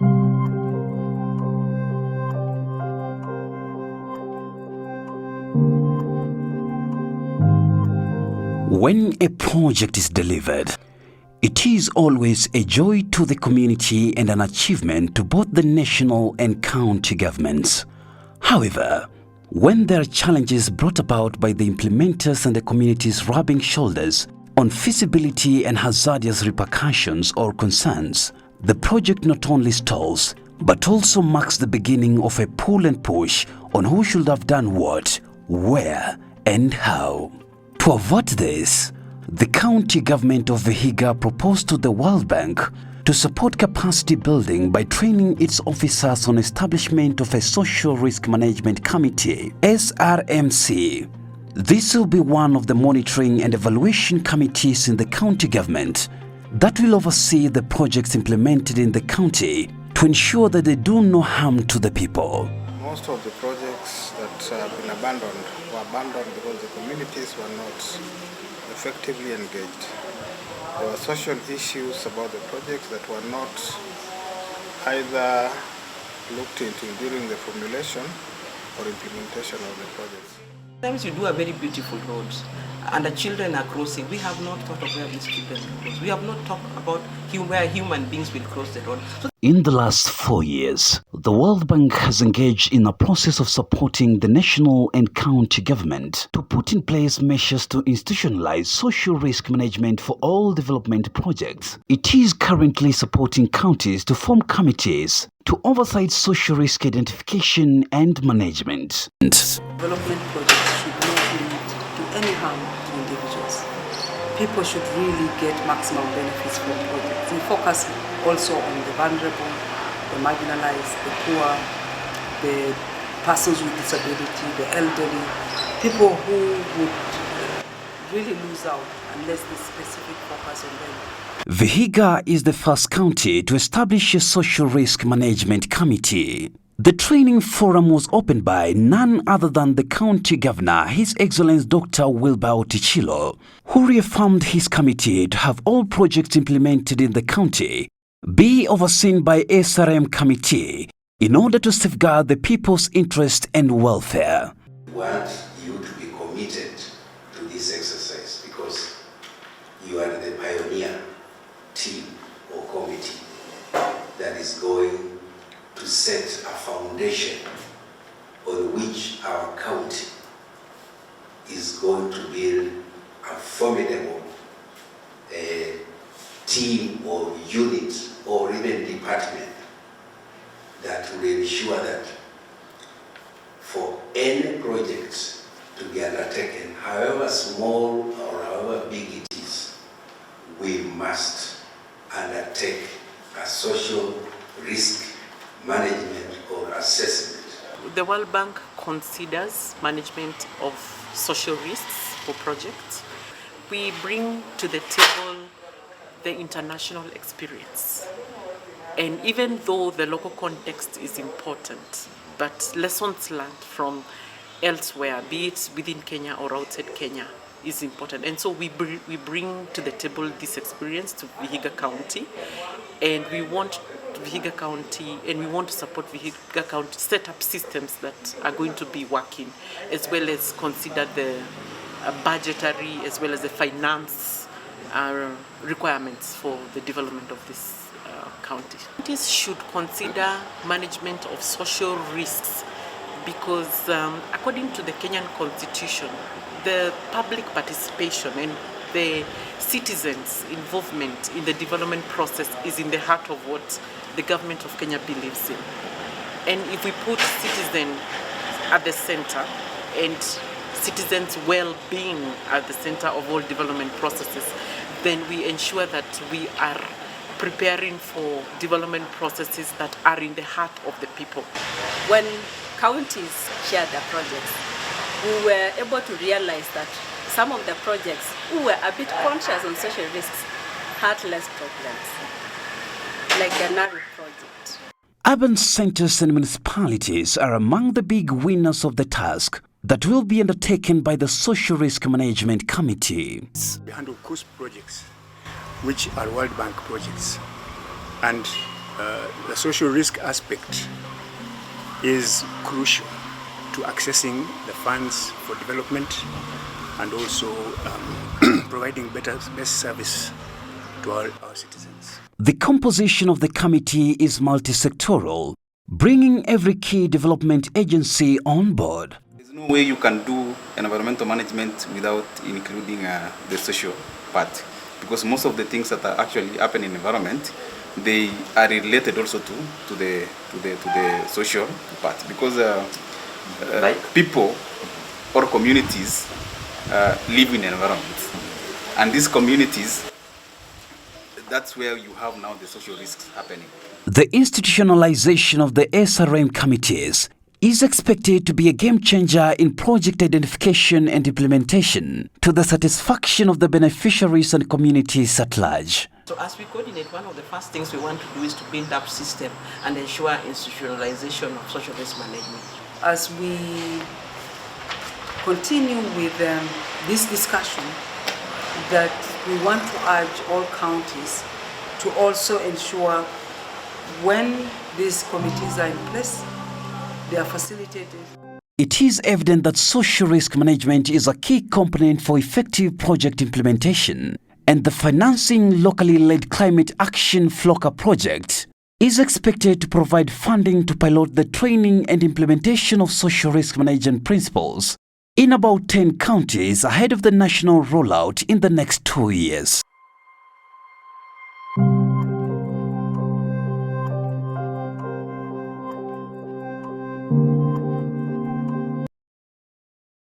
When a project is delivered, it is always a joy to the community and an achievement to both the national and county governments. However, when there are challenges brought about by the implementers and the communities rubbing shoulders on feasibility and hazardous repercussions or concerns, the project not only stalls, but also marks the beginning of a pull and push on who should have done what, where, and how. To avert this, the county government of Vihiga proposed to the World Bank to support capacity building by training its officers on establishment of a Social Risk Management Committee, SRMC. This will be one of the monitoring and evaluation committees in the county government that will oversee the projects implemented in the county to ensure that they do no harm to the people. Most of the projects that have been abandoned were abandoned because the communities were not effectively engaged. There were social issues about the projects that were not either looked into during the formulation or implementation of the projects. Sometimes you do a very beautiful road and the children are crossing. We have not thought of where these children will cross. We have not talked about where human beings will cross the road. In the last 4 years, the World Bank has engaged in a process of supporting the national and county government to put in place measures to institutionalize social risk management for all development projects. It is currently supporting counties to form committees to oversight social risk identification and management. Development projects should not lead to any harm to individuals. People should really get maximum benefits from projects. We focus also on the vulnerable, the marginalized, the poor, the persons with disability, the elderly, people who would really lose out unless the specific focus on them. Vihiga is the first county to establish a social risk management committee. The training forum was opened by none other than the county governor, His Excellency Dr. Wilbur Otichilo, who reaffirmed his committee to have all projects implemented in the county be overseen by SRM committee in order to safeguard the people's interest and welfare. We want you to be committed to this exercise because you are the pioneer team or committee that is going to set a foundation on which our county is going to build a formidable team or unit or even department that will ensure that for any project to be undertaken, however small or however big it is, we must undertake a social risk management or assessment. The World Bank considers management of social risks for projects. We bring to the table the international experience. And even though the local context is important, but lessons learned from elsewhere, be it within Kenya or outside Kenya, is important. And so we bring to the table this experience to Vihiga County, and we want Vihiga County, and we want to support Vihiga County to set up systems that are going to be working, as well as consider the budgetary as well as the finance requirements for the development of this county. Counties should consider management of social risks because according to the Kenyan Constitution, the public participation and the citizens' involvement in the development process is in the heart of what the government of Kenya believes in. And if we put citizens at the center and citizens' well-being at the center of all development processes, then we ensure that we are preparing for development processes that are in the heart of the people. When counties shared their projects, we were able to realize that some of the projects who were a bit conscious on social risks had less problems, like the NARI project. Urban centers and municipalities are among the big winners of the task that will be undertaken by the Social Risk Management Committee. We handle coast projects, which are World Bank projects, and the social risk aspect is crucial to accessing the funds for development and also providing best service to our citizens. The composition of the committee is multi-sectoral, bringing every key development agency on board. There's no way you can do environmental management without including the social part, because most of the things that are actually happening in the environment, they are related also to the social part, because people or communities live in environments, and these communities, that's where you have now the social risks happening. The institutionalization of the SRM committees is expected to be a game changer in project identification and implementation to the satisfaction of the beneficiaries and communities at large. So as we coordinate, one of the first things we want to do is to build up system and ensure institutionalization of social risk management. As we continue with this discussion, that we want to urge all counties to also ensure when these committees are in place, they are facilitated. It is evident that social risk management is a key component for effective project implementation, and the financing locally led climate action FLOCA project is expected to provide funding to pilot the training and implementation of social risk management principles in about 10 counties ahead of the national rollout in the next 2 years.